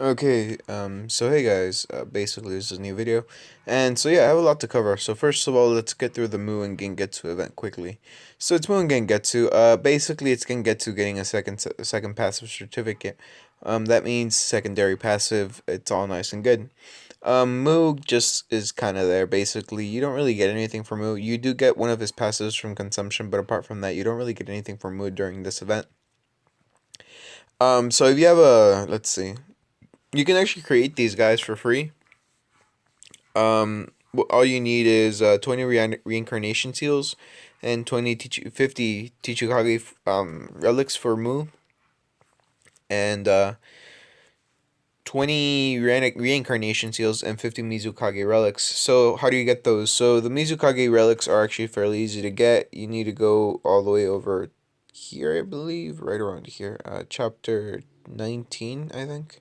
Okay, so hey guys, basically this is a new video, and so yeah, I have a lot to cover. So first of all, let's get through the Mu and Gengetsu event quickly. So it's Mu and Gengetsu. Basically it's Gengetsu getting a second passive certificate. That means secondary passive. It's all nice and good. Mu just is kind of there. Basically, you don't really get anything from Mu. You do get one of his passives from consumption, but apart from that, you don't really get anything from Mu during this event. So if you have a, let's see. You can actually create these guys for free. All you need is 20 reincarnation seals and 50 Tichukage relics for Mu, and 20 reincarnation seals and 50 Mizukage relics. So how do you get those? So the Mizukage relics are actually fairly easy to get. You need to go all the way over here, I believe, right around here. Chapter 19, I think.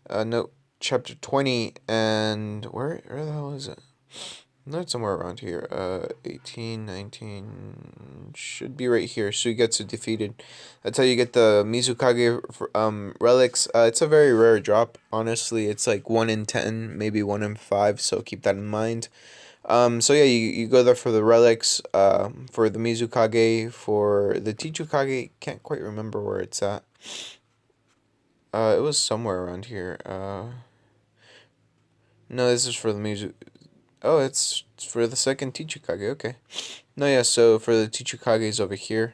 No, chapter 20, and where the hell is it? Not somewhere around here. 18, 19, should be right here. Suigetsu defeated. That's how you get the Mizukage relics. It's a very rare drop. Honestly, it's like 1 in 10, maybe 1 in 5, so keep that in mind. So yeah, you go there for the relics, for the Mizukage, for the Tichukage, can't quite remember where it's at. It was somewhere around here. No, this is for the music. Oh, it's for the second Tichukage. Okay. No, yeah. So for the Tichukages over here,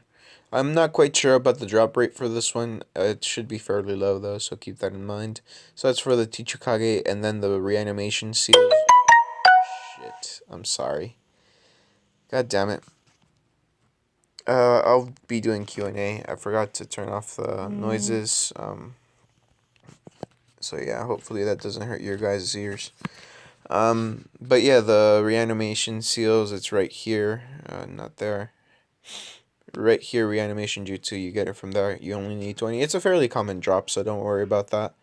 I'm not quite sure about the drop rate for this one. It should be fairly low though, so keep that in mind. So that's for the Tichukage, and then the reanimation seals. Shit. I'm sorry. God damn it. I'll be doing Q&A. I forgot to turn off the noises. So yeah, hopefully that doesn't hurt your guys' ears. But yeah, the reanimation seals, it's right here, not there. Right here, reanimation jutsu, you get it from there. You only need 20. It's a fairly common drop, so don't worry about that.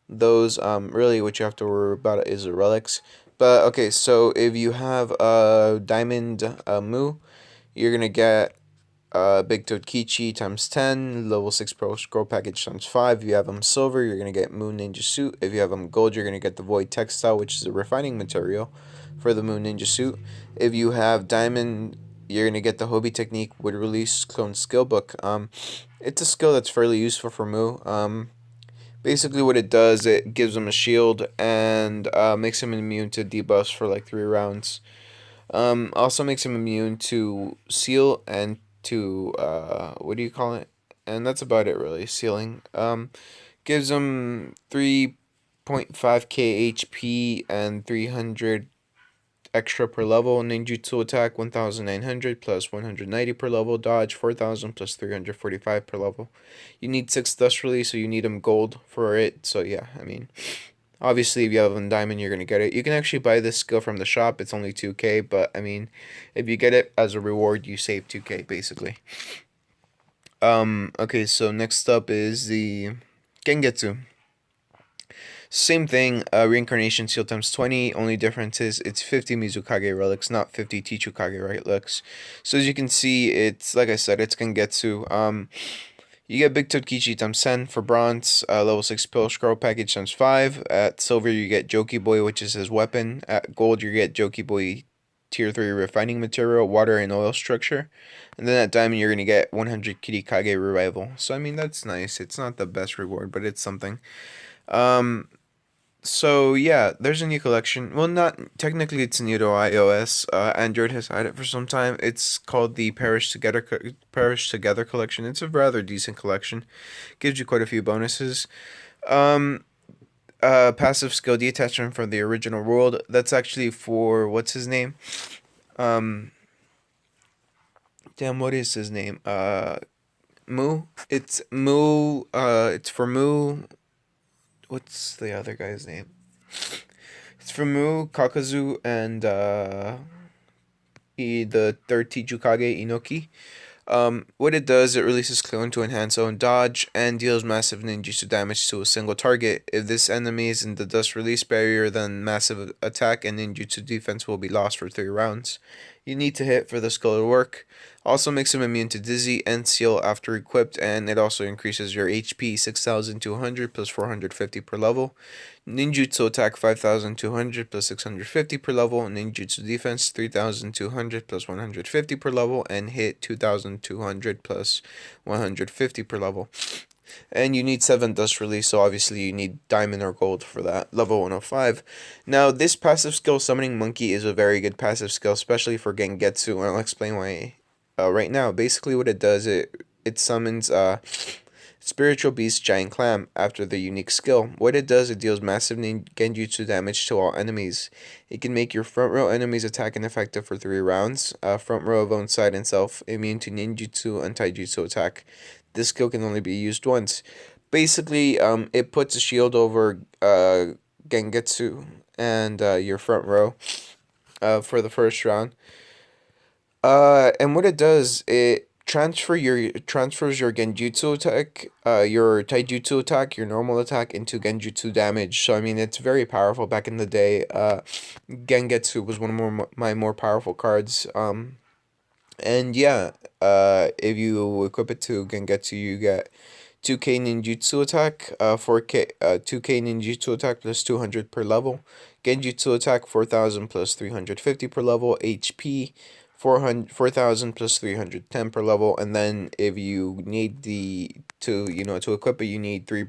Those, really, what you have to worry about is the relics. But, okay, so if you have a diamond Mu, you're gonna get Big Toad Kichi times 10, level 6 Pro Scroll Package times 5. If you have them silver, you're going to get Moon Ninja Suit. If you have them gold, you're going to get the Void Textile, which is a refining material for the Moon Ninja Suit. If you have diamond, you're going to get the Hobie Technique with Release Clone Skill Book. It's a skill that's fairly useful for Mu. Basically what it does, it gives him a shield and makes him immune to debuffs for like 3 rounds. Also makes him immune to seal and to what do you call it? And that's about it really. Sealing. Gives him 3.5k HP and 300 extra per level. Ninjutsu attack 1900 plus 190 per level. Dodge 4000 plus 345 per level. You need 6 dust release, so you need him gold for it. So yeah, I mean, obviously, if you have a diamond, you're gonna get it. You can actually buy this skill from the shop. It's only 2k, but I mean, if you get it as a reward, you save 2k basically. Okay, so next up is the Gengetsu. Same thing, reincarnation seal times 20. Only difference is it's 50 Mizukage relics, not 50 Tichukage relics. So as you can see, it's like I said, it's Gengetsu. You get Big Toad Kichi times 10 for bronze, level 6 Pill Scroll Package times 5. At silver, you get Joki Boy, which is his weapon. At gold, you get Joki Boy Tier 3 Refining Material, Water, and Oil Structure. And then at diamond, you're going to get 100 Kirikage Revival. So, I mean, that's nice. It's not the best reward, but it's something. Um, so yeah, there's a new collection. Well, not technically, it's new to iOS. Android has had it for some time. It's called the Perish Together collection. It's a rather decent collection. Gives you quite a few bonuses. Um, passive skill detachment from the original world. That's actually for what's his name? Um, damn, what is his name? Mu. It's Mu. It's for Mu. What's the other guy's name? It's for Mu, Kakazu, and the third Tichukage Inoki. What it does, it releases Clone to enhance own dodge and deals massive ninjutsu damage to a single target. If this enemy is in the dust release barrier, then massive attack and ninjutsu defense will be lost for 3 rounds. You need to hit for the skill to work. Also makes him immune to Dizzy and Seal after equipped, and it also increases your HP 6,200 plus 450 per level. Ninjutsu attack 5,200 plus 650 per level. Ninjutsu defense 3,200 plus 150 per level, and hit 2,200 plus 150 per level. And you need 7 dust release, so obviously you need diamond or gold for that, level 105. Now, this passive skill, Summoning Monkey, is a very good passive skill, especially for Gengetsu, and I'll explain why right now. Basically, what it does, it summons Spiritual Beast Giant Clam after the unique skill. What it does, it deals massive genjutsu damage to all enemies. It can make your front row enemies attack ineffective for 3 rounds. Front row of own side and self immune to ninjutsu and taijutsu attack. This skill can only be used once. Basically, it puts a shield over Gengetsu and your front row for the first round. And what it does, it transfers your genjutsu attack, your taijutsu attack, your normal attack into genjutsu damage. So I mean, it's very powerful. Back in the day, Gengetsu was one of my more powerful cards. And yeah, if you equip it to Gengetsu, you get 2k ninjutsu attack, 4k, 2k ninjutsu attack plus 200 per level. Genjutsu attack 4,000 plus 350 per level. HP 4,000 plus 310 per level. And then if you need to equip it, you need 3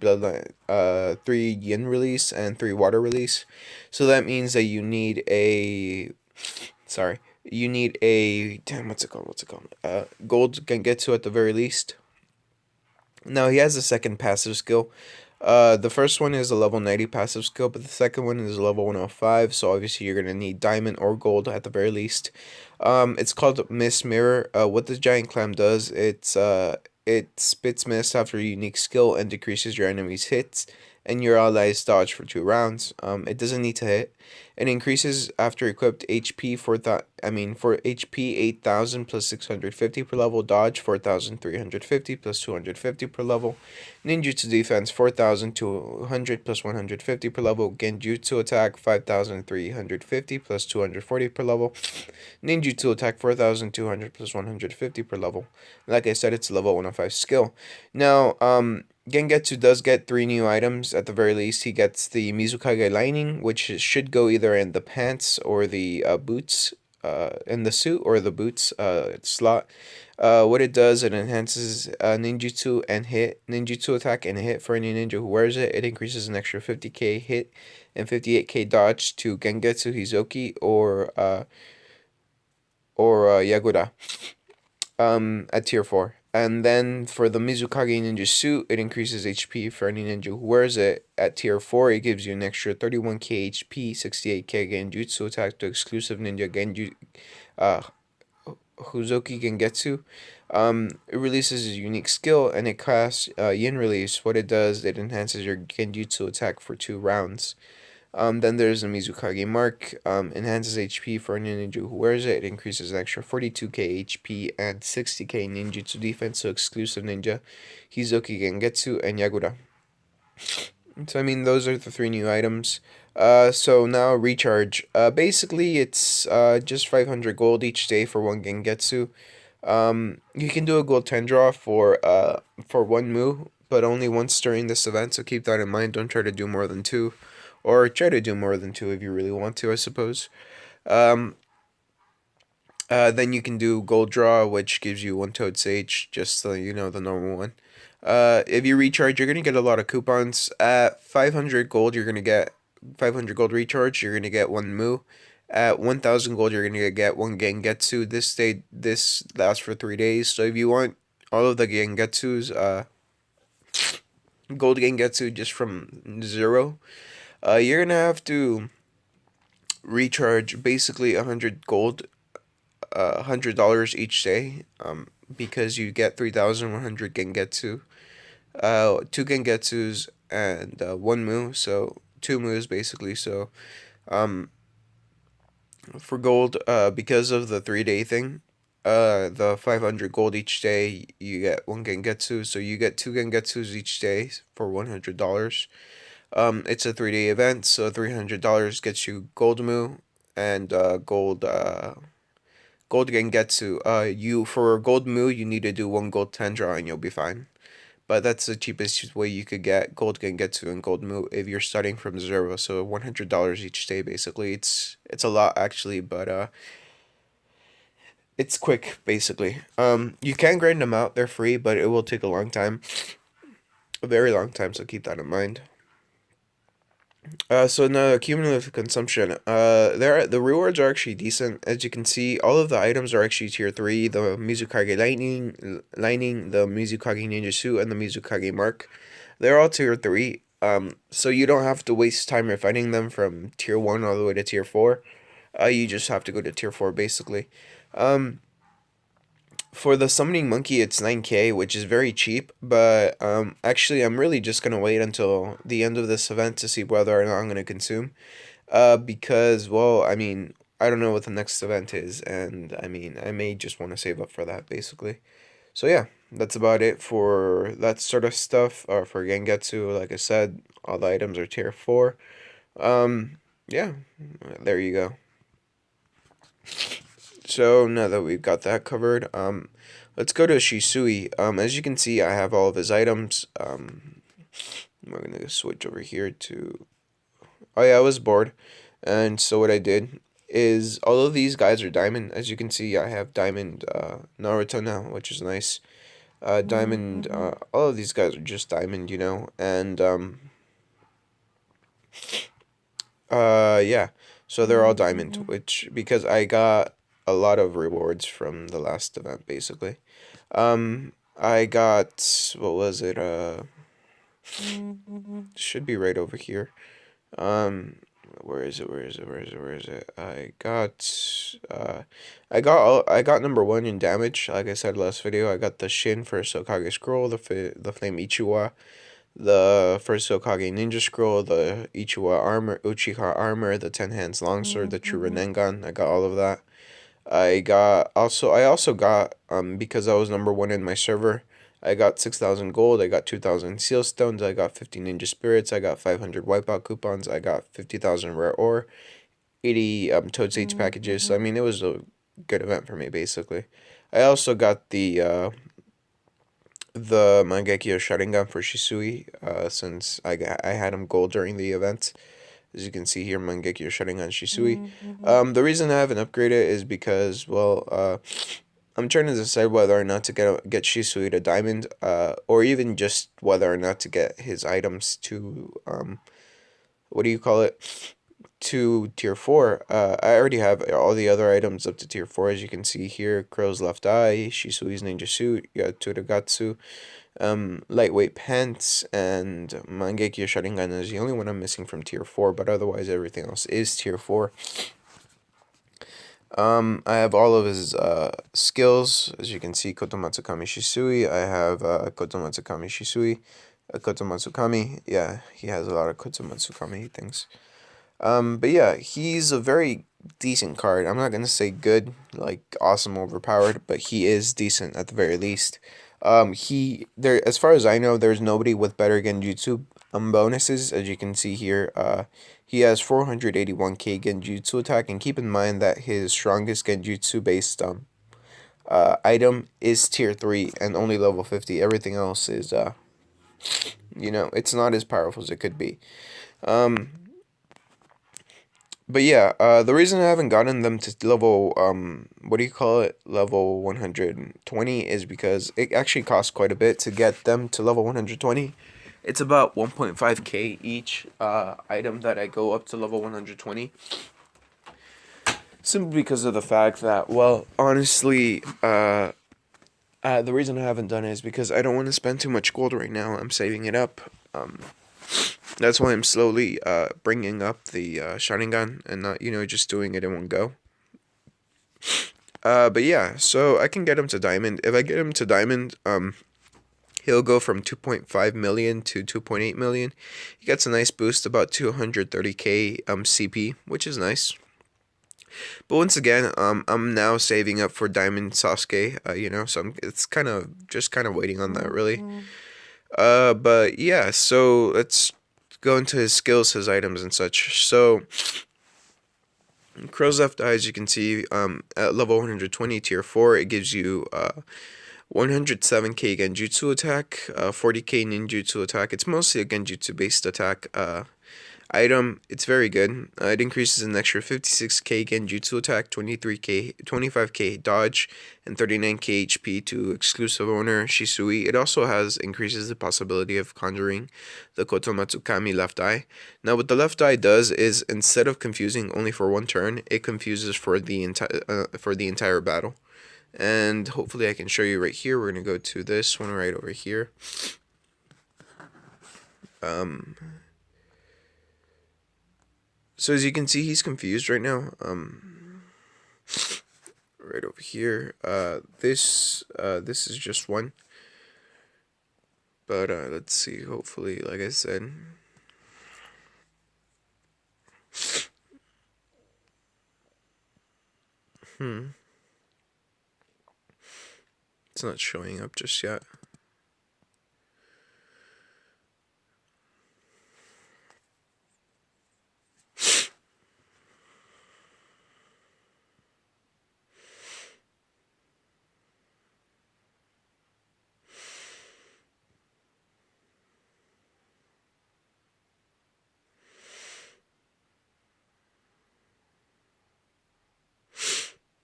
yin release and 3 water release. So that means that you need a, sorry, you need a, damn, what's it called, gold Gengetsu at the very least. Now he has a second passive skill. The first one is a level 90 passive skill, but the second one is a level 105, so obviously you're gonna need diamond or gold at the very least. It's called Mist Mirror. What the giant clam does, it spits mist after a unique skill and decreases your enemy's hits and your allies dodge for 2 rounds. It doesn't need to hit. It increases after equipped HP for HP 8,000 plus 650 per level, dodge 4,350 plus 250 per level, ninjutsu defense 4,200 plus 150 per level, genjutsu attack 5,350 plus 240 per level, ninjutsu attack 4,200 plus 150 per level. Like I said, it's a level 105 skill. Now, Gengetsu does get 3 new items at the very least. He gets the Mizukage lining, which should go either in the pants or the boots, in the suit or the boots slot. What it does, it enhances ninjutsu and hit, ninjutsu attack and hit for any ninja who wears it. It increases an extra 50k hit and 58k dodge to Gengetsu, Hizoki, or Yagura at tier 4. And then for the Mizukage Ninja suit, it increases HP for any ninja who wears it. At tier 4, it gives you an extra 31k HP, 68k Genjutsu attack to exclusive ninja Huzoki Gengetsu. It releases a unique skill and it casts Yin release. What it does, it enhances your Genjutsu attack for 2 rounds. Then there's the Mizukage mark, enhances HP for any ninja who wears it. It increases an extra 42k HP and 60k ninjutsu defense, so exclusive ninja, Hizoki Gengetsu, and Yagura. So I mean, those are the 3 new items. So now recharge. Basically, it's just 500 gold each day for 1 Gengetsu. You can do a gold 10 draw for 1 Mu, but only once during this event, so keep that in mind. Don't try to do more than 2. Or try to do more than 2 if you really want to, I suppose. Um, then you can do Gold Draw, which gives you 1 Toad Sage, just the normal one. If you recharge, you're going to get a lot of coupons. At 500 gold, you're going to get 500 gold recharge, you're going to get 1 Mu. At 1,000 gold, you're going to get 1 Gengetsu. This lasts for 3 days, so if you want all of the Gengetsus, gold Gengetsu just from 0, you're gonna have to recharge basically 100 gold, $100 each day, because you get 3,100 Gengetsu, 2 Gengetsus and 1 Mu, so 2 Mus basically. So, for gold, because of the 3-day thing, the 500 gold each day, you get 1 Gengetsu, so you get 2 Gengetsus each day for $100. It's a 3-day event, so $300 gets you gold Mu and gold gengetsu. You for gold mu you need to do one gold 10 draw and you'll be fine. But that's the cheapest way you could get gold gengetsu and gold mu if you're starting from zero. So $100 each day basically. It's a lot actually, but it's quick basically. You can grind them out. They're free, but it will take a long time, a very long time. So keep that in mind. So now cumulative consumption. The rewards are actually decent. As you can see, all of the items are actually tier 3. The Mizukage Lightning, the Mizukage Ninja Suit, and the Mizukage Mark. They're all tier 3. So you don't have to waste time refining them from tier 1 all the way to tier 4. You just have to go to tier 4 basically. Um, for the summoning monkey, it's 9k, which is very cheap. But actually, I'm really just gonna wait until the end of this event to see whether or not I'm gonna consume. Because well, I mean, I don't know what the next event is, and I mean, I may just want to save up for that basically. So yeah, that's about it for that sort of stuff. For Gengetsu, like I said, all the items are tier 4. Yeah, there you go. So now that we've got that covered, let's go to Shisui. As you can see, I have all of his items. We're gonna switch over here to. Oh yeah, I was bored, and so what I did is all of these guys are diamond. As you can see, I have diamond Naruto now, which is nice. Diamond. All of these guys are just diamond, and yeah. So they're all diamond, which because I got a lot of rewards from the last event, basically. I got what was it? Should be right over here. Um, where is it? Where is it? Where is it? Where is it? I got number 1 in damage. Like I said last video, I got the Shin for Sokage Scroll, the Flame Ichiwa, the first Hokage Ninja Scroll, the Ichiwa armor, Uchiha armor, the 10 hands longsword, the True Renengan. I got all of that. I also got because I was number 1 in my server. I got 6,000 gold. I got 2,000 seal stones. I got 50 ninja spirits. I got 500 wipeout coupons. I got 50,000 rare ore, 80 Toad Sage packages. So I mean, it was a good event for me basically. I also got the Mangekyo Sharingan for Shisui, since I had him gold during the event. As you can see here, Mangekyo Sharingan Shisui. The reason I haven't upgraded is because, well, I'm trying to decide whether or not to get Shisui to diamond, or even just whether or not to get his items to, what do you call it? To tier 4. I already have all the other items up to tier 4, as you can see here. Crow's Left Eye, Shisui's Ninja Suit, you got Turagatsu, lightweight pants, and Mangekyo Sharingan is the only one I'm missing from tier 4, but otherwise everything else is tier 4. I have all of his skills, as you can see. Kotomatsukami Shisui, I have Kotomatsukami Shisui, Kotomatsukami, yeah, he has a lot of Kotomatsukami things. But yeah, he's a very decent card. I'm not gonna say good, like awesome, overpowered, but he is decent at the very least. As far as I know, there's nobody with better Genjutsu bonuses. As you can see here, he has 481k Genjutsu attack, and keep in mind that his strongest Genjutsu based item is tier 3 and only level 50. Everything else is it's not as powerful as it could be. But yeah, the reason I haven't gotten them to level, what do you call it, level 120 is because it actually costs quite a bit to get them to level 120. It's about 1.5k each item that I go up to level 120. Simply because of the fact that, well, honestly, the reason I haven't done it is because I don't want to spend too much gold right now. I'm saving it up. That's why I'm slowly bringing up the Sharingan and not, just doing it in one go. But yeah, so I can get him to diamond. If I get him to diamond, he'll go from 2.5 million to 2.8 million. He gets a nice boost, about 230k CP, which is nice. But once again, I'm now saving up for Diamond Sasuke, so it's kind of waiting on that, really. But yeah, so let's go into his skills, his items, and such. So Crow's Left Eye, as you can see, at level 120, tier 4, it gives you 107k genjutsu attack, 40k ninjutsu attack. It's mostly a genjutsu based attack item. It's very good. It increases an extra 56k genjutsu attack, 23k, 25k dodge, and 39k HP to exclusive owner Shisui. It also increases the possibility of conjuring the Kotomatsu Kami left eye. Now, what the left eye does is, instead of confusing only for one turn, it confuses for the entire battle. And hopefully I can show you right here. We're gonna go to this one right over here. So as you can see, he's confused right now. Right over here. This is just one. But let's see. Hopefully, like I said. It's not showing up just yet.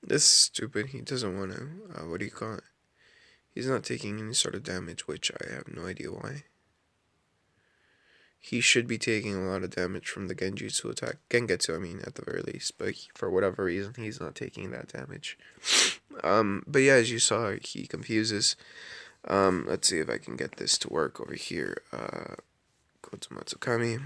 This is stupid. He doesn't want to, what do you call it? He's not taking any sort of damage, which I have no idea why. He should be taking a lot of damage from the gengetsu attack. Gengetsu, I mean, at the very least. But for whatever reason, he's not taking that damage. But yeah, as you saw, he confuses. Let's see if I can get this to work over here. Go to Matsukami.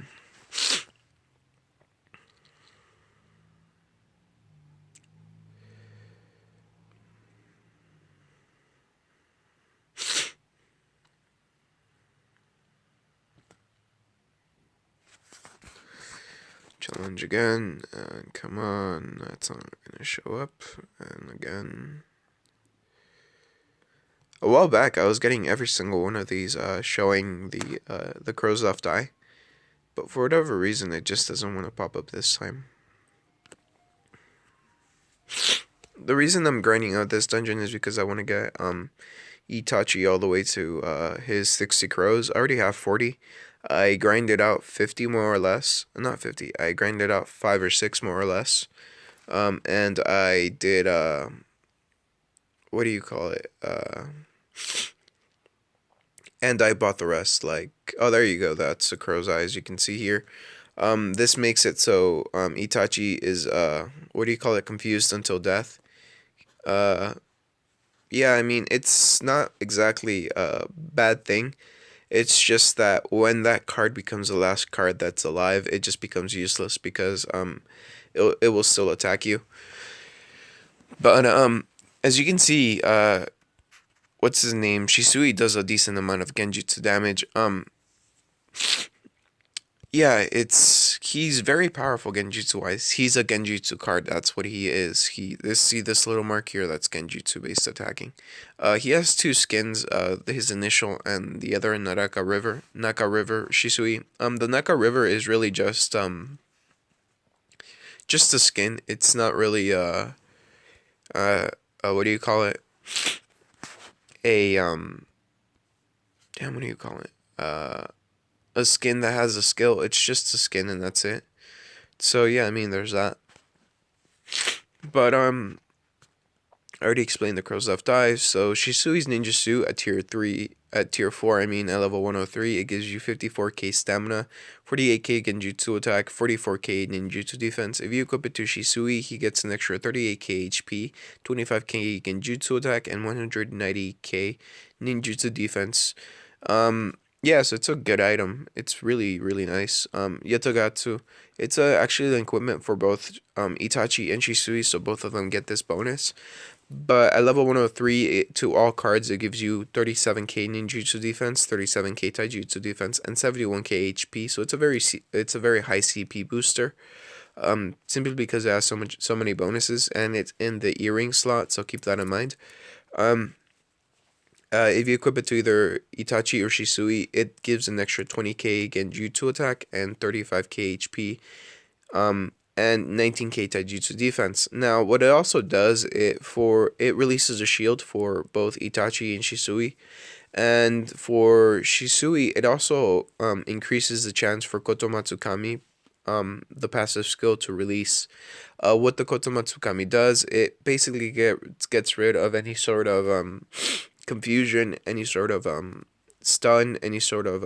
Challenge again, and come on, that's not gonna show up, and again. A while back, I was getting every single one of these, showing the crow's left eye, but for whatever reason, it just doesn't want to pop up this time. The reason I'm grinding out this dungeon is because I want to get, Itachi all the way to, his 60 crows. I already have 40. I grinded out 50 more or less. Not 50. I grinded out 5 or 6 more or less. And I did, what do you call it? And I bought the rest, like, oh, there you go. That's the crow's eyes you can see here. This makes it so, Itachi is, what do you call it? Confused until death. Yeah, I mean, it's not exactly a bad thing. It's just that when that card becomes the last card that's alive, it just becomes useless because it will still attack you. But as you can see, what's his name? Shisui does a decent amount of genjutsu damage. Yeah, he's very powerful genjutsu wise. He's a genjutsu card. That's what he is. See this little mark here. That's genjutsu based attacking. He has two skins. His initial and the other in Naka River. Naka River Shisui. The Naka River is really just a skin. It's not really what do you call it? Damn, what do you call it? A skin that has a skill. It's just a skin and that's it. So yeah, I mean, there's that. But I already explained the crow's left eye. So Shisui's ninjutsu at tier 4, I mean at level 103, it gives you 54k stamina, 48k genjutsu attack, 44k ninjutsu defense. If you equip it to Shisui, he gets an extra 38k HP, 25k genjutsu attack, and 190k ninjutsu defense. Yeah, so it's a good item. It's really, really nice. Yatogatsu. It's actually an equipment for both Itachi and Shisui, so both of them get this bonus. But at level 103, to all cards, it gives you 37k ninjutsu defense, 37k taijutsu defense, and 71k HP. So it's a very high CP booster. Simply because it has so many bonuses, and it's in the earring slot, so keep that in mind. If you equip it to either Itachi or Shisui, it gives an extra 20k genjutsu attack and 35k HP. and 19k taijutsu defense. Now, what it also does, it releases a shield for both Itachi and Shisui, and for Shisui, it also increases the chance for Kotomatsukami, the passive skill, to release. What the Kotomatsukami does, it basically gets rid of any sort of confusion, any sort of stun, any sort of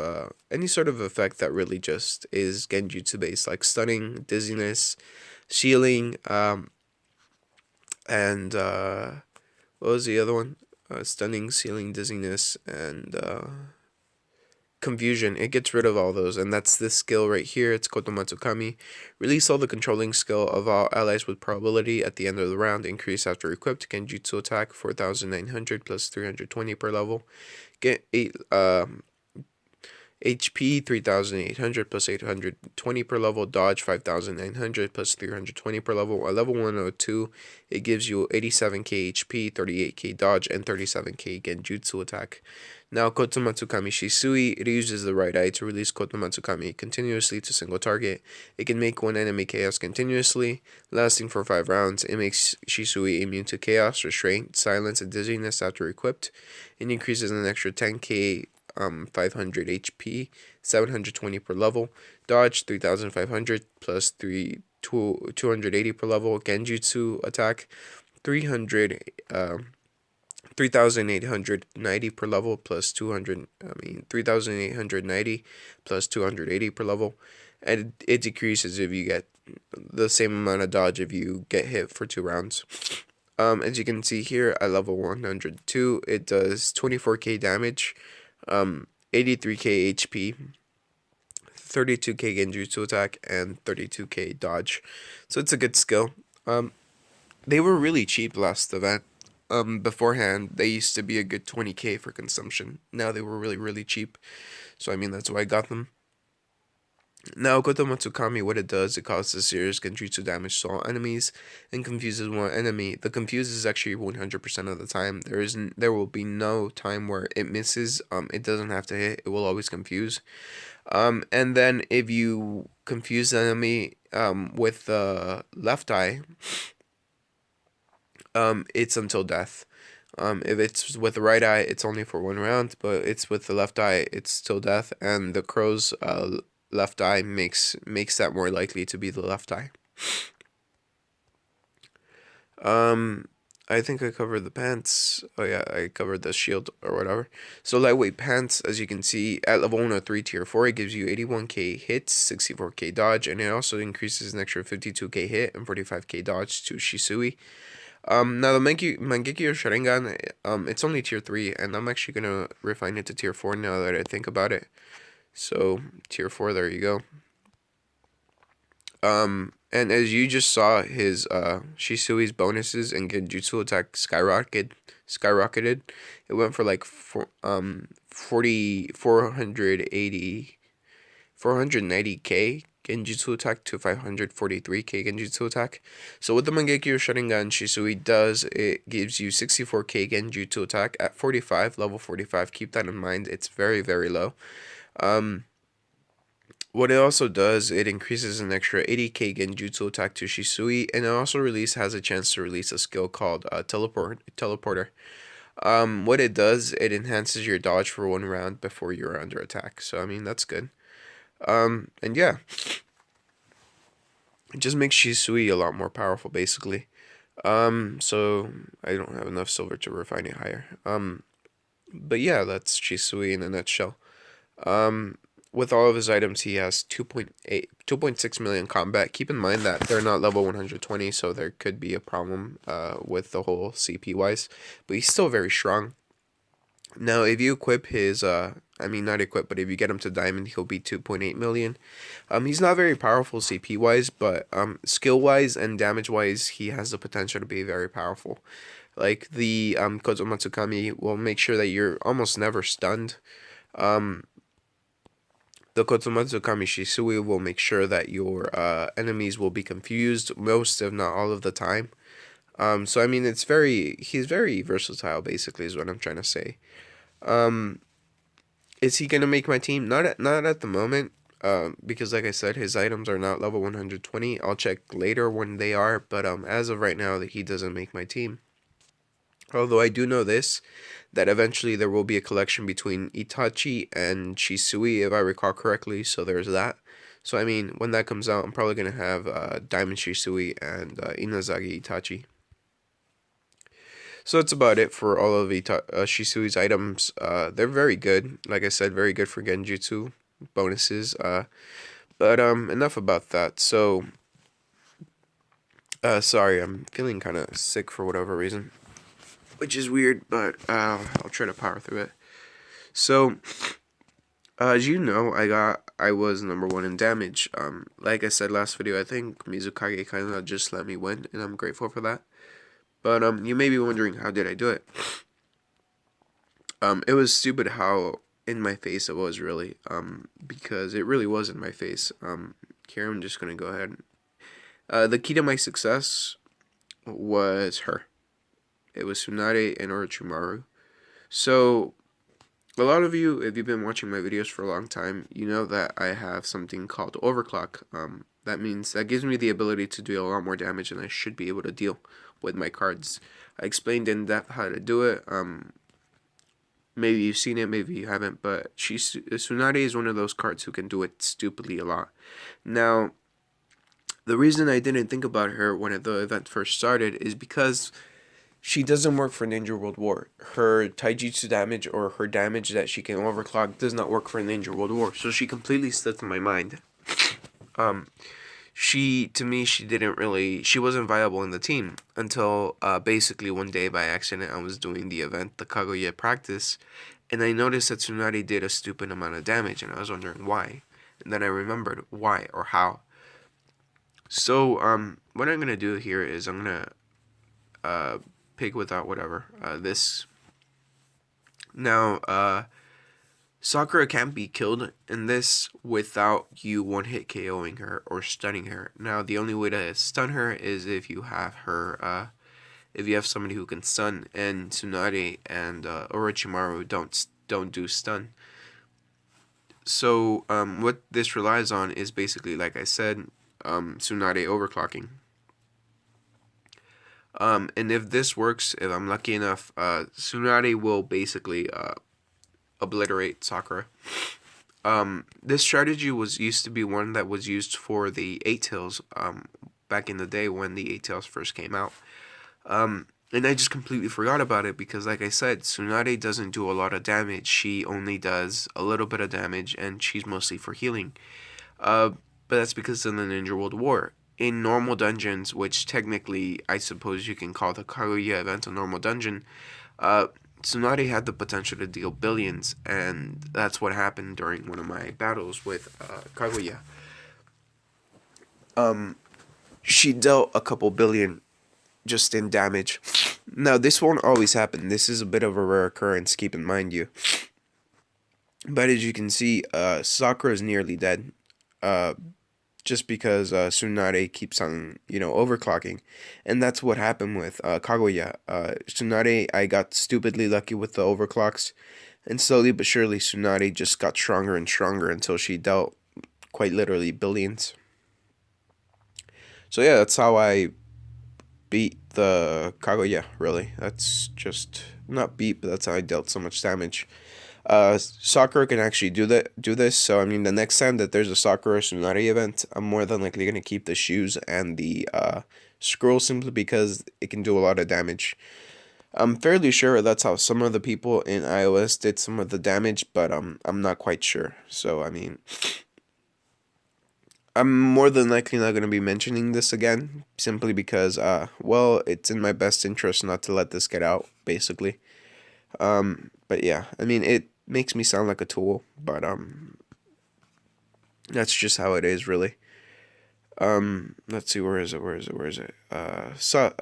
effect that really just is genjutsu based, like stunning, dizziness, shielding, and what was the other one? Stunning, sealing, dizziness, and confusion. It gets rid of all those, and that's this skill right here. It's Kotomatsukami. Release all the controlling skill of all allies with probability at the end of the round. Increase after equipped. Genjutsu attack 4,900 plus 320 per level. Get 8 HP 3,800 plus 820 per level. Dodge 5,900 plus 320 per level. At level 102, it gives you 87k HP, 38k dodge, and 37k genjutsu attack. Now, Kotomatsukami Shisui, it uses the right eye to release Kotomatsukami continuously to single target. It can make one enemy chaos continuously, lasting for 5 rounds. It makes Shisui immune to chaos, restraint, silence, and dizziness after equipped. It increases an extra 10k 500 HP, 720 per level. Dodge 3,500 plus 280 per level. Genjutsu attack 3,890 per level plus 3,890 plus 280 per level. And it decreases if you get the same amount of dodge if you get hit for 2 rounds. As you can see here, at level 102, it does 24k damage, 83k HP, 32k genjutsu attack, and 32k dodge. So it's a good skill. They were really cheap last event. Beforehand, they used to be a good 20k for consumption. Now they were really, really cheap. So, I mean, that's why I got them. Now, Kotomatsukami, what it does, it causes serious genjutsu damage to all enemies and confuses one enemy. The confuse is actually 100% of the time. There will be no time where it misses. It doesn't have to hit. It will always confuse. And then if you confuse the enemy with the left eye, it's until death. If it's with the right eye, it's only for 1 round, but it's with the left eye, it's till death, and the crow's left eye makes that more likely to be the left eye. I think I covered the pants. Oh yeah, I covered the shield or whatever. So lightweight pants, as you can see, at level 103 tier 4, it gives you 81k hits, 64k dodge, and it also increases an extra 52k hit and 45k dodge to Shisui. Now the Mangekyo Sharingan, it's only tier 3, and I'm actually gonna refine it to tier 4 now that I think about it. So, tier 4, there you go. And as you just saw, his Shisui's bonuses and Genjutsu attack skyrocketed. It went for like 490k Genjutsu attack to 543k Genjutsu attack. So what the Mangekyo Sharingan Shisui does, it gives you 64k Genjutsu attack at 45, level 45. Keep that in mind. It's very, very low. What it also does, it increases an extra 80k genjutsu attack to Shisui, and it also has a chance to release a skill called Teleporter. What it does, it enhances your dodge for 1 round before you're under attack. So, I mean, that's good. And yeah, it just makes Shisui a lot more powerful, basically. So I don't have enough silver to refine it higher. But yeah, that's Shisui in a nutshell. With all of his items, he has 2.6 million combat. Keep in mind that they're not level 120, so there could be a problem with the whole CP-wise. But he's still very strong. Now, if you equip his, not equip, but if you get him to diamond, he'll be 2.8 million. He's not very powerful CP-wise, but skill-wise and damage-wise, he has the potential to be very powerful. Like, the Kotomatsukami will make sure that you're almost never stunned. The Kotomatsukami Shisui will make sure that your enemies will be confused most, if not all of the time. So I mean, he's very versatile, basically, is what I'm trying to say. Is he gonna make my team? Not at the moment. because like I said, his items are not level 120. I'll check later when they are, but as of right now, that he doesn't make my team. Although I do know this, that eventually there will be a collection between Itachi and Shisui, if I recall correctly, so there's that. So, I mean, when that comes out, I'm probably going to have Diamond Shisui and Inazagi Itachi. So that's about it for all of Shisui's items. They're very good. Like I said, very good for genjutsu bonuses. But enough about that. So, sorry, I'm feeling kind of sick for whatever reason, which is weird, but I'll try to power through it. So, as you know, I was number 1 in damage. Like I said last video, I think Mizukage kind of just let me win, and I'm grateful for that. But you may be wondering, how did I do it? It was stupid how in my face it was, really. Because it really was in my face. Here I'm just gonna go ahead. The key to my success was her. It was Tsunade and Orochimaru. So, a lot of you, if you've been watching my videos for a long time, you know that I have something called overclock. That means that gives me the ability to deal a lot more damage than I should be able to deal with my cards. I explained in depth how to do it. Maybe you've seen it, maybe you haven't, but Tsunade is one of those cards who can do it stupidly a lot. Now, the reason I didn't think about her when the event first started is because she doesn't work for Ninja World War. Her taijutsu damage or her damage that she can overclock does not work for Ninja World War. So she completely slipped my mind. She wasn't viable in the team until basically one day by accident I was doing the event, the Kaguya practice, and I noticed that Tsunade did a stupid amount of damage, and I was wondering why. And then I remembered why or how. So what I'm gonna do here is I'm gonna pick without whatever this. Now Sakura can't be killed in this without you one-hit KOing her or stunning her. Now, the only way to stun her is if you have her, if you have somebody who can stun, and Tsunade and Orochimaru don't do stun. So, what this relies on is basically, like I said, Tsunade overclocking. And if this works, if I'm lucky enough, Tsunade will basically obliterate Sakura. This strategy used to be one that was used for the Eight Tails back in the day when the Eight Tails first came out. And I just completely forgot about it because, like I said, Tsunade doesn't do a lot of damage. She only does a little bit of damage, and she's mostly for healing. But that's because of the Ninja World War. In normal dungeons, which technically I suppose you can call the Kaguya event a normal dungeon, Tsunade had the potential to deal billions, and that's what happened during one of my battles with Kaguya. She dealt a couple billion just in damage. Now, this won't always happen. This is a bit of a rare occurrence, keep in mind you. But as you can see, Sakura is nearly dead. Just because Tsunade keeps on, overclocking. And that's what happened with Kaguya. Tsunade, I got stupidly lucky with the overclocks. And slowly but surely, Tsunade just got stronger and stronger until she dealt quite literally billions. So yeah, that's how I beat the Kaguya, really. That's just, not beat, but that's how I dealt so much damage. Sakura can actually do this, so I mean, the next time that there's a Sakura Tsunade event, I'm more than likely going to keep the shoes and the scroll simply because it can do a lot of damage. I'm fairly sure that's how some of the people in iOS did some of the damage, but I'm not quite sure. So, I mean, I'm more than likely not going to be mentioning this again, simply because, well, it's in my best interest not to let this get out, basically. But yeah, I mean, it makes me sound like a tool, but that's just how it is, really. Let's see, where is it? So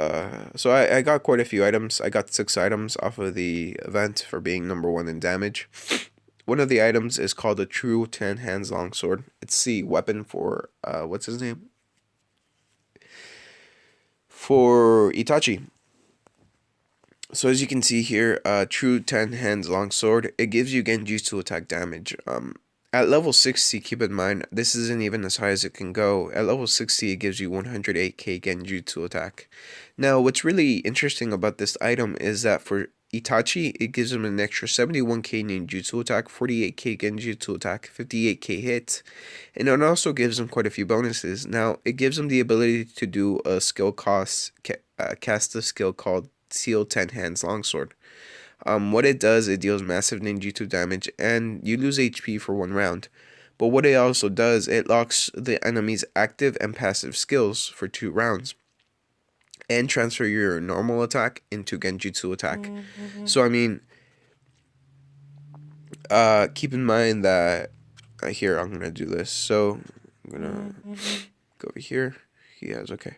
I got quite a few items. I got 6 items off of the event for being number 1 in damage. One of the items is called a true 10 hands long sword. It's the weapon for what's his name? For Itachi. So as you can see here, true 10 hands long sword, it gives you genjutsu attack damage. At level 60, keep in mind, this isn't even as high as it can go. At level 60, it gives you 108k genjutsu attack. Now, what's really interesting about this item is that for Itachi, it gives him an extra 71k ninjutsu attack, 48k genjutsu attack, 58k hit, and it also gives him quite a few bonuses. Now, it gives him the ability to do a cast a skill called Seal 10 Hands Longsword. What it does, it deals massive ninjutsu damage, and you lose HP for 1 round. But what it also does, it locks the enemy's active and passive skills for 2 rounds, and transfer your normal attack into genjutsu attack. So I mean, keep in mind that here I'm gonna do this. So I'm gonna go over here. He has okay.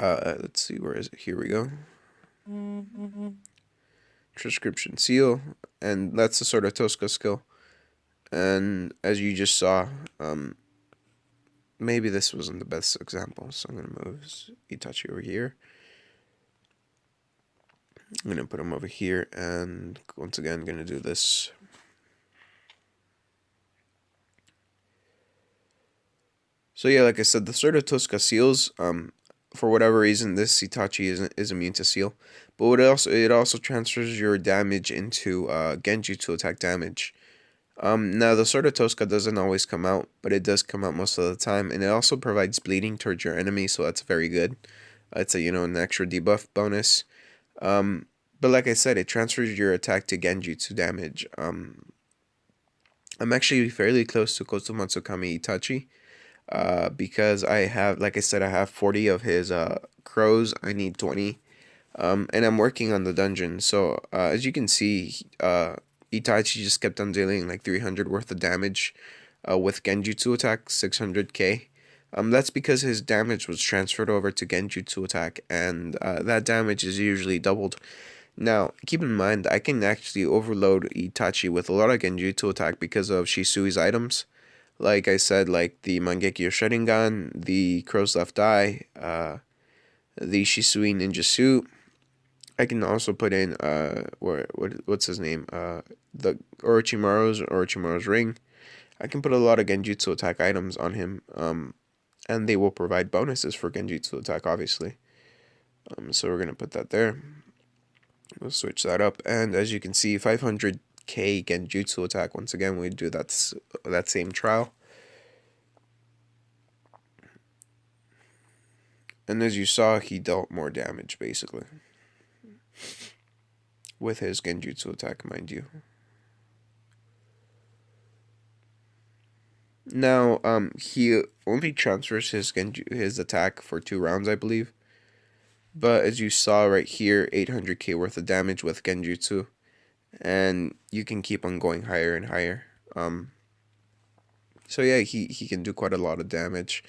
Let's see, where is it? Here we go. Transcription seal, and that's the sort of Tosca skill. And as you just saw, maybe this wasn't the best example, so I'm gonna move Itachi over here. I'm gonna put him over here, and once again, I'm gonna do this. So yeah, like I said, the sort of Tosca seals, for whatever reason, this Itachi is immune to seal, but it also transfers your damage into genjutsu attack damage. Now the Sword of Tosca doesn't always come out, but it does come out most of the time, and it also provides bleeding towards your enemy, so that's very good. It's an extra debuff bonus. But like I said, it transfers your attack to genjutsu damage. I'm actually fairly close to Kozumatsukami Itachi, because I have, like I said, I have 40 of his crows. I need 20. And I'm working on the dungeon. So as you can see, Itachi just kept on dealing like 300 worth of damage with Genjutsu attack, 600k. That's because his damage was transferred over to Genjutsu attack, and that damage is usually doubled. Now, keep in mind, I can actually overload Itachi with a lot of Genjutsu attack because of Shisui's items. Like I said, like the Mangekyo Sharingan, the Crow's Left Eye, the Shisui Ninja Suit. I can also put in what's his name? The Orochimaru's ring. I can put a lot of Genjutsu attack items on him, and they will provide bonuses for Genjutsu attack, obviously. So we're gonna put that there. We'll switch that up, and as you can see, 500k Genjutsu attack. Once again, we do that same trial, and as you saw, he dealt more damage basically with his Genjutsu attack, mind you. Now, he only transfers his attack for 2 rounds, I believe. But as you saw right here, 800k worth of damage with Genjutsu, and you can keep on going higher and higher. So yeah, he can do quite a lot of damage.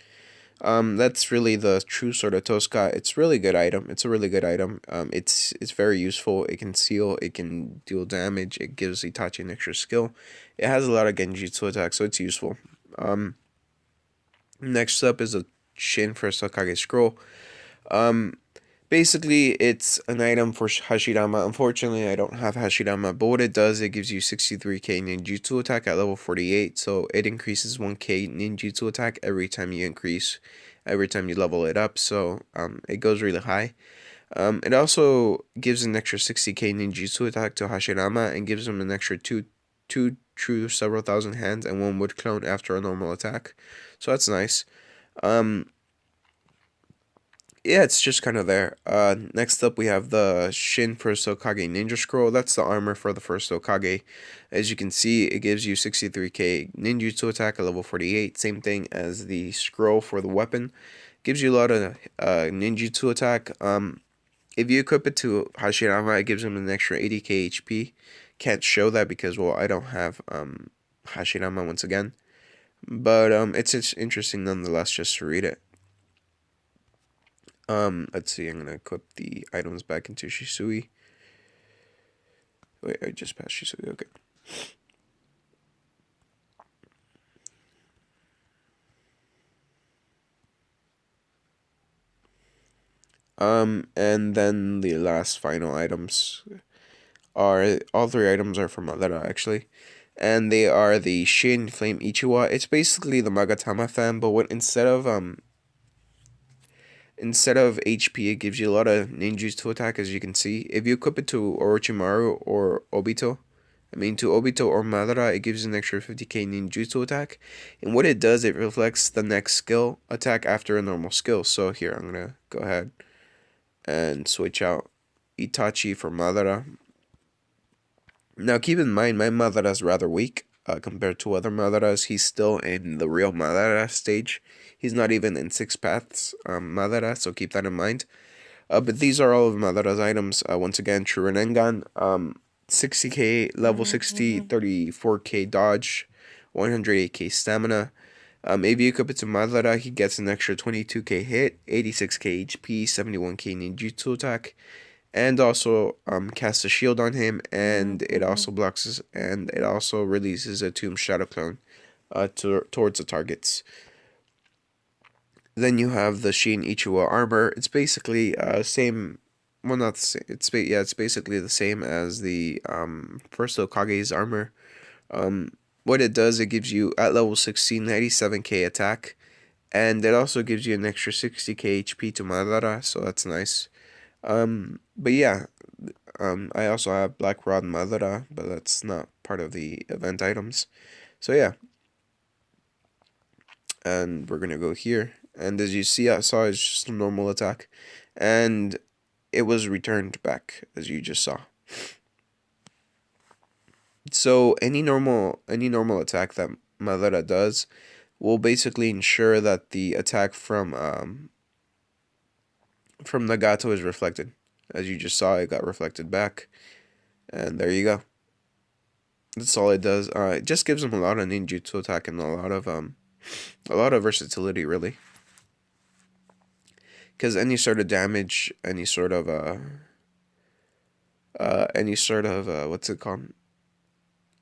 That's really the true sort of Tosca. It's really good item. It's a really good item. It's very useful. It can seal. It can deal damage. It gives Itachi an extra skill. It has a lot of Genjutsu attack, so it's useful. Next up is a Shin for Sakage scroll. Basically, it's an item for Hashirama. Unfortunately, I don't have Hashirama, but what it does, it gives you 63k ninjutsu attack at level 48, so it increases 1k ninjutsu attack every time you level it up, so it goes really high. It also gives an extra 60k ninjutsu attack to Hashirama and gives him an extra two true several thousand hands and 1 wood clone after a normal attack, so that's nice. Yeah, it's just kind of there. Next up, we have the Shin First Hokage Ninja Scroll. That's the armor for the First Hokage. As you can see, it gives you 63k ninjutsu attack at level 48. Same thing as the scroll for the weapon. Gives you a lot of ninjutsu attack. If you equip it to Hashirama, it gives him an extra 80k HP. Can't show that because, well, I don't have Hashirama once again. But it's interesting nonetheless just to read it. Let's see, I'm gonna equip the items back into Shisui. Wait, I just passed Shisui, okay. And then the last final items are, all 3 items are from Madara, actually. and they are the Shin Flame Ichiwa. It's basically the Magatama fan, but instead of HP, it gives you a lot of ninjutsu attack, as you can see. If you equip it to Orochimaru or Obito, to Obito or Madara, it gives you an extra 50k ninjutsu attack. And what it does, it reflects the next skill attack after a normal skill. So here, I'm going to go ahead and switch out Itachi for Madara. Now, keep in mind, my Madara is rather weak compared to other Madaras. He's still in the real Madara stage. He's not even in 6 paths Madara, so keep that in mind. But these are all of Madara's items. Once again, True Renengan, 60k, level 60, 34k dodge, 108k stamina. If you equip it to Madara, he gets an extra 22k hit, 86k HP, 71k ninjutsu attack, and also casts a shield on him, and it also blocks and it also releases a Tomb Shadow Clone towards the targets. Then you have the Shin Ichiwa armor. It's basically same. Well, not the same. It's basically the same as the first Hokage's armor. What it does, it gives you at level 16 97k attack, and it also gives you an extra 60k HP to Madara, so that's nice. But yeah, I also have Black Rod Madara, but that's not part of the event items. So yeah, and we're gonna go here, and as you see, I saw it's just a normal attack, and it was returned back as you just saw. So any normal attack that Madara does will basically ensure that the attack from Nagato is reflected. As you just saw, it got reflected back, and there you go. That's all it does. It just gives him a lot of ninjutsu attack and a lot of versatility, really. Because any sort of damage, any sort of what's it called?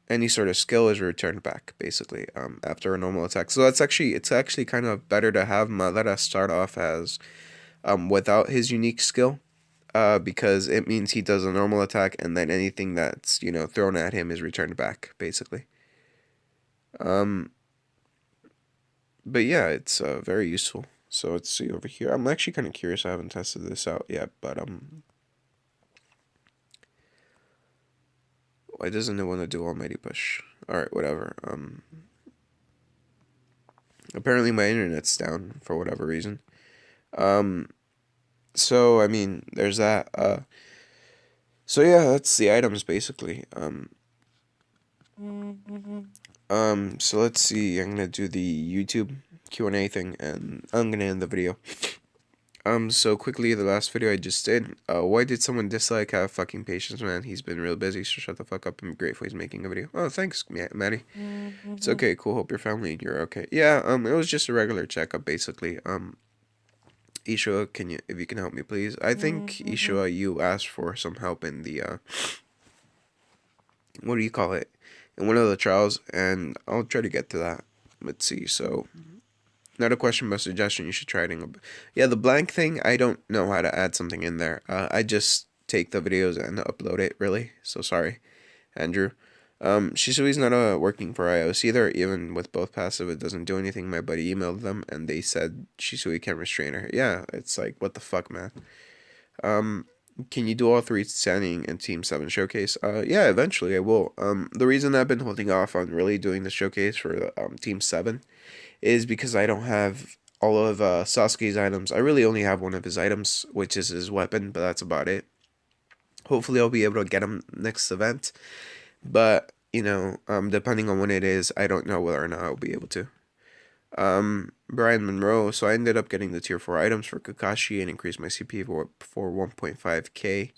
Any sort of skill is returned back, basically, after a normal attack. So it's actually kind of better to have Madara start off as without his unique skill, because it means he does a normal attack, and then anything that's thrown at him is returned back, basically. But yeah, it's very useful. So let's see over here. I'm actually kind of curious. I haven't tested this out yet, but why doesn't it want to do Almighty Push? All right, whatever. Apparently my internet's down for whatever reason. So I mean, there's that. So yeah, that's the items basically. So let's see. I'm gonna do the YouTube Q&A thing, and I'm gonna end the video. So quickly, the last video I just did. Why did someone dislike? Have fucking patience, man. He's been real busy, so shut the fuck up. I'm grateful he's making a video. Oh, thanks, Maddie. It's okay. Cool. Hope your family and you're okay. Yeah. It was just a regular checkup, basically. Ishua, if you can help me, please? I think Ishua, you asked for some help in the what do you call it? In one of the trials, and I'll try to get to that. Let's see. So, not a question but a suggestion. You should try it. Yeah, the blank thing, I don't know how to add something in there. I just take the videos and upload it, really. So sorry, Andrew. Shisui's not working for iOS either. Even with both passive, it doesn't do anything. My buddy emailed them, and they said Shisui can't restrain her. Yeah, it's like, what the fuck, man? Can you do all 3 standing in Team 7 showcase? Yeah, eventually I will. The reason I've been holding off on really doing the showcase for Team 7 is because I don't have all of Sasuke's items. I really only have one of his items, which is his weapon, but that's about it. Hopefully I'll be able to get him next event, but, depending on when it is, I don't know whether or not I'll be able to. Brian Monroe, so I ended up getting the tier 4 items for Kakashi and increased my CP for 1.5k.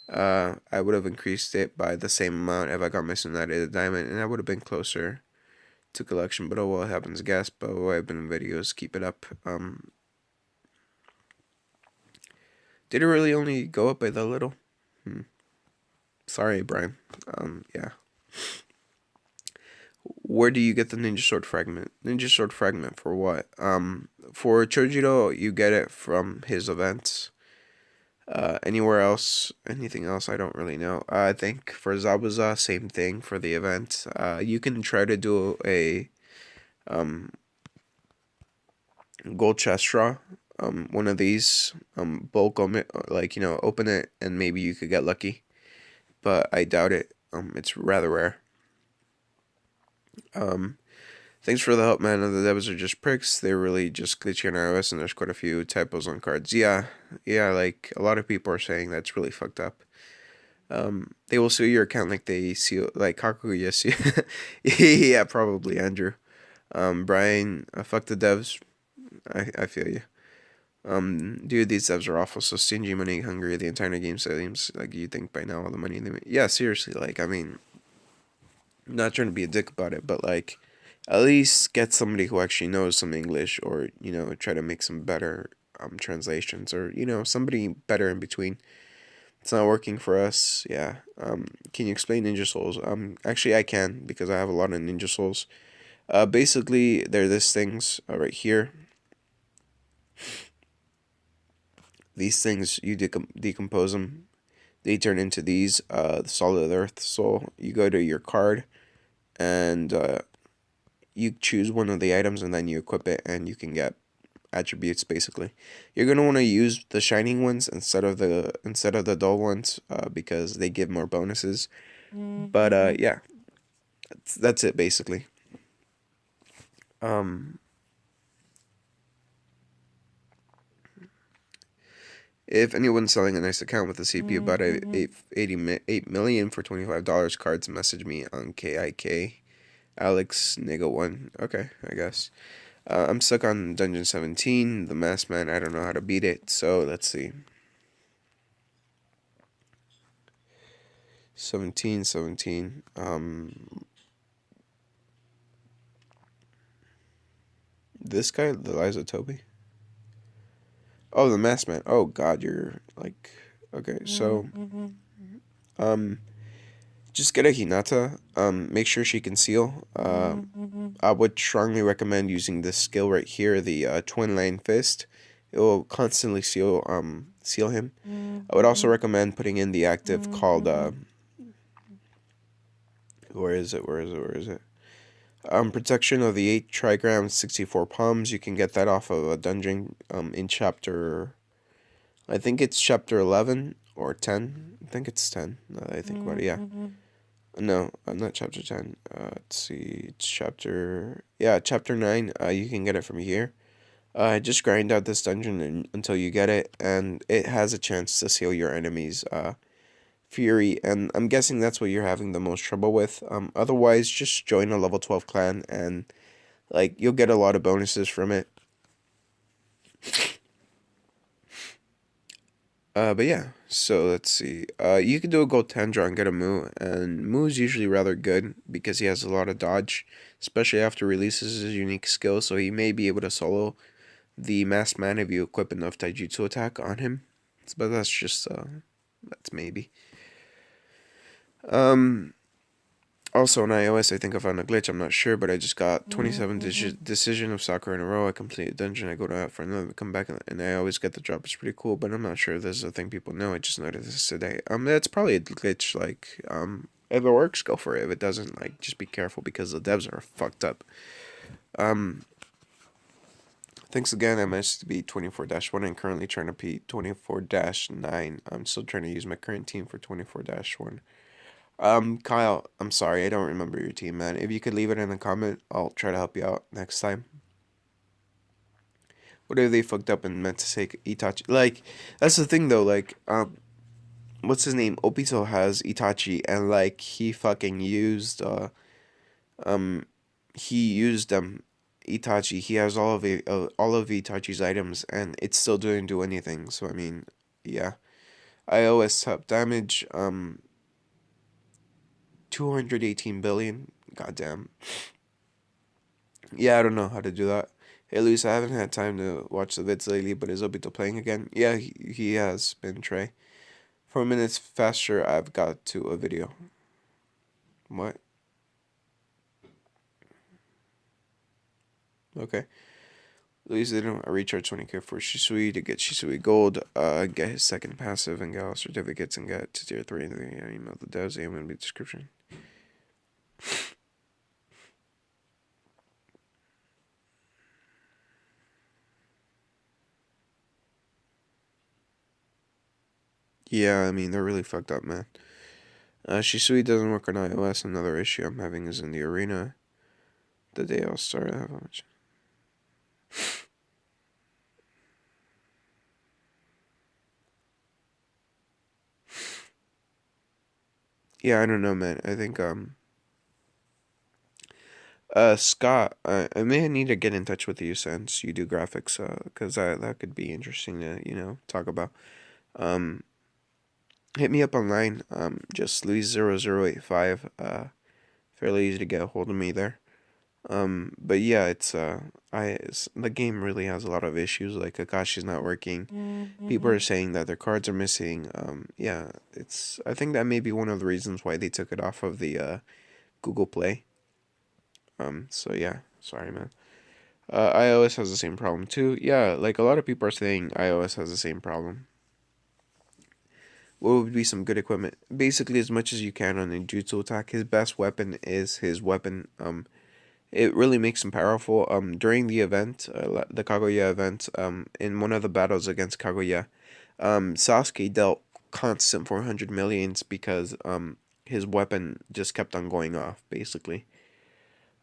I would have increased it by the same amount if I got my Sonata Diamond, and I would have been closer to collection, but oh well, it happens, guess. But I've been in videos, keep it up. Did it really only go up by that little? Sorry, Brian. Yeah. Where do you get the Ninja Sword Fragment? Ninja Sword Fragment for what? For Chojiro, you get it from his events. Anywhere else, anything else, I don't really know. I think for Zabuza, same thing for the event. You can try to do a um, gold chest draw. One of these, bulk like, open it and maybe you could get lucky. But I doubt it. It's rather rare. Um, Thanks for the help, man. The devs are just pricks. They're really just glitchy on iOS, and there's quite a few typos on cards. Yeah, like a lot of people are saying that's really fucked up. They will sue your account like they sue like Kaku. Yes, yeah, probably Andrew. Brian, fuck the devs. I feel you. Dude, these devs are awful. So stingy, money hungry. The entire game seems like you think by now all the money they make. Yeah, seriously. Like, I mean, I'm not trying to be a dick about it, but like, at least get somebody who actually knows some English, or try to make some better translations, or somebody better in between. It's not working for us. Yeah. Can you explain Ninja Souls? Actually, I can, because I have a lot of Ninja Souls. Basically, they're these things right here. These things, you decompose them. They turn into these. The Solid Earth Soul. You go to your card, and you choose one of the items, and then you equip it, and you can get attributes. Basically, you're gonna want to use the shining ones instead of the dull ones, because they give more bonuses. But yeah, that's it basically. Um, if anyone's selling a nice account with a CPU about 8 million for $25 cards, message me on KIK Alex Nigga 1. Okay, I guess. I'm stuck on Dungeon 17, the Masked Man. I don't know how to beat it, so let's see. 17. This guy, the Liza Toby. Oh, the Masked Man. Oh God, you're like, okay. So, um, just get a Hinata. Make sure she can seal. I would strongly recommend using this skill right here, the Twin Lane Fist. It will constantly seal him. I would also recommend putting in the active called where is it? Protection of the 8 trigrams, 64 palms. You can get that off of a dungeon in chapter, I think it's chapter 11 or 10. I think it's 10, now that I think about it, yeah. No, not chapter 10. Let's see, it's chapter 9. You can get it from here. Just grind out this dungeon until you get it, and it has a chance to seal your enemies' fury, and I'm guessing that's what you're having the most trouble with. Otherwise, just join a level 12 clan, and like you'll get a lot of bonuses from it. But yeah, so let's see. You can do a gold Tandra and get a Moo, and Moo is usually rather good because he has a lot of dodge, especially after releases his unique skill, so he may be able to solo the Masked Man if you equip enough Taijutsu attack on him. But that's maybe. Um, Also on iOS, I think I found a glitch. I'm not sure, but I just got 27 decision of soccer in a row. I complete a dungeon. I go to out for another, come back, and I always get the drop. It's pretty cool, but I'm not sure if this is a thing people know. I just noticed this today. That's probably a glitch. Like, if it works, go for it. If it doesn't, like, just be careful because the devs are fucked up. Um, Thanks again. I managed to be 24-1 and currently trying to be 24-9. I'm still trying to use my current team for 24-1. Kyle, I'm sorry, I don't remember your team, man. If you could leave it in a comment, I'll try to help you out next time. What if they fucked up and meant to say Itachi? Like, that's the thing though, like, what's his name? Obito has Itachi, and like, um, he used Itachi. He has all of Itachi's items, and it still didn't do anything, so I mean, yeah. iOS top damage, 218 billion. Goddamn. Yeah, I don't know how to do that. Hey, Luis, I haven't had time to watch the vids lately, but is Obito playing again? Yeah, he has been, Trey. 4 minutes faster, I've got to a video. What? Okay. Luis didn't recharge 20k for Shisui to get Shisui Gold, get his second passive, and get all certificates, and get to tier 3. And then email the devs, email in the description. Yeah, I mean, they're really fucked up, man. Shisui doesn't work on iOS. Another issue I'm having is in the arena. The day I'll start, I have a bunch. Yeah, I don't know, man. I think, Scott, I may need to get in touch with you since you do graphics, because that could be interesting to, talk about. Um, Hit me up online, just Luis0085, fairly easy to get a hold of me there. But yeah, the game really has a lot of issues, like Kakashi's not working. People are saying that their cards are missing. Yeah, I think that may be one of the reasons why they took it off of the, Google Play. So yeah, sorry, man. iOS has the same problem too. Yeah, like a lot of people are saying iOS has the same problem. What would be some good equipment? Basically, as much as you can on a jutsu attack. His best weapon is his weapon. It really makes him powerful. During the event, the Kaguya event, in one of the battles against Kaguya, Sasuke dealt constant 400 millions because his weapon just kept on going off, basically.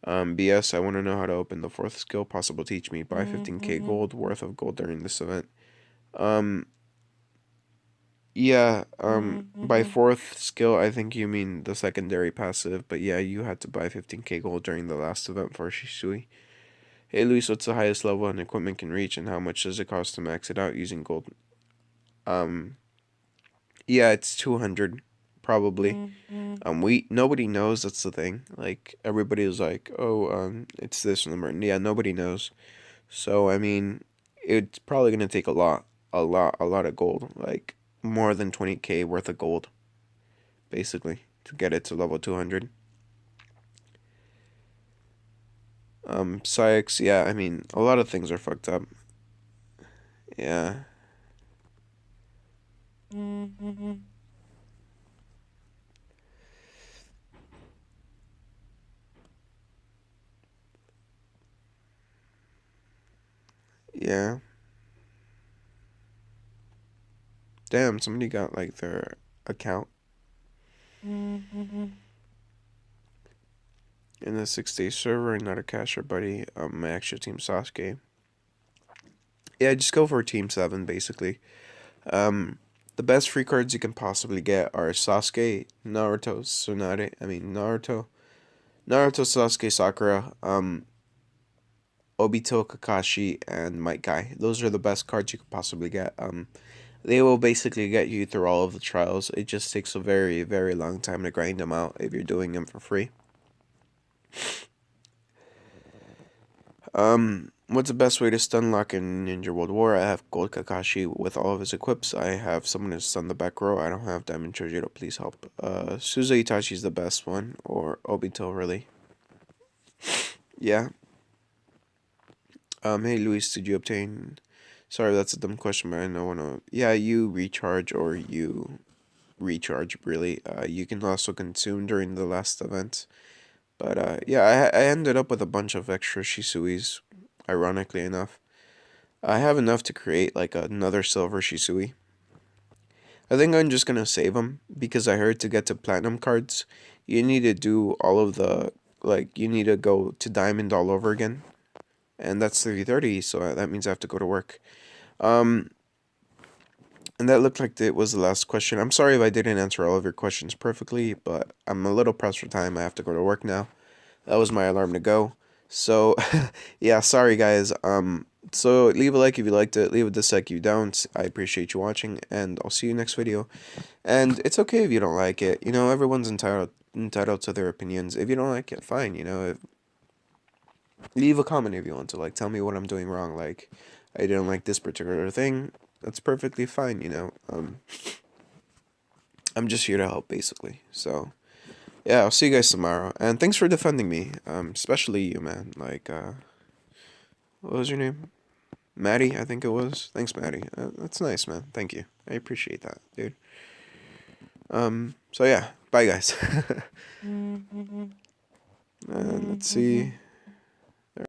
BS, I want to know how to open the fourth skill. Possible teach me. Buy 15k gold worth of gold during this event. Um, yeah, by fourth skill, I think you mean the secondary passive, but yeah, you had to buy 15k gold during the last event for Shisui. Hey Luis, what's the highest level an equipment can reach, and how much does it cost to max it out using gold? Um, yeah, it's 200, probably. Nobody knows, that's the thing. Like, everybody is like, oh, it's this number. Yeah, nobody knows. So, I mean, it's probably gonna take a lot of gold, like more than 20k worth of gold, basically, to get it to level 200. Psyx, yeah, I mean, a lot of things are fucked up. Yeah, yeah. Damn, somebody got like their account in the 6-day server and not a cacher buddy. My actual team Sasuke. Yeah, just go for Team 7, basically. Um, the best free cards you can possibly get are Sasuke, Naruto, Tsunade. I mean Naruto, Sasuke, Sakura, Obito, Kakashi, and Might Guy. Those are the best cards you could possibly get. They will basically get you through all of the trials. It just takes a very, very long time to grind them out if you're doing them for free. What's the best way to stun lock in Ninja World War? I have Gold Kakashi with all of his equips. I have someone to stun the back row. I don't have Diamond Chojiro. Please help. Suzu Itachi's the best one, or Obito, really. Yeah. Hey Luis, did you obtain? Sorry, that's a dumb question, but I don't want to. Yeah, you recharge or you recharge. Really, you can also consume during the last event. But yeah, I ended up with a bunch of extra Shisuis, ironically enough. I have enough to create like another silver Shisui. I think I'm just gonna save them because I heard to get to platinum cards, you need to do all of the you need to go to diamond all over again, and that's 3:30. So that means I have to go to work. Um, and that looked like it was the last question. I'm sorry if I didn't answer all of your questions perfectly, but I'm a little pressed for time. I have to go to work now. That was my alarm to go. So, yeah, sorry guys. So leave a like if you liked it, leave a dislike if you don't. I appreciate you watching, and I'll see you next video. And it's okay if you don't like it. You know, everyone's entitled to their opinions. If you don't like it, fine. Leave a comment if you want to. Like, tell me what I'm doing wrong. Like, I didn't like this particular thing. That's perfectly fine. I'm just here to help, basically. So. Yeah, I'll see you guys tomorrow. And thanks for defending me. Especially you, man. Like, what was your name? Maddie, I think it was. Thanks, Maddie. That's nice, man. Thank you. I appreciate that, dude. So yeah, bye guys. Let's see.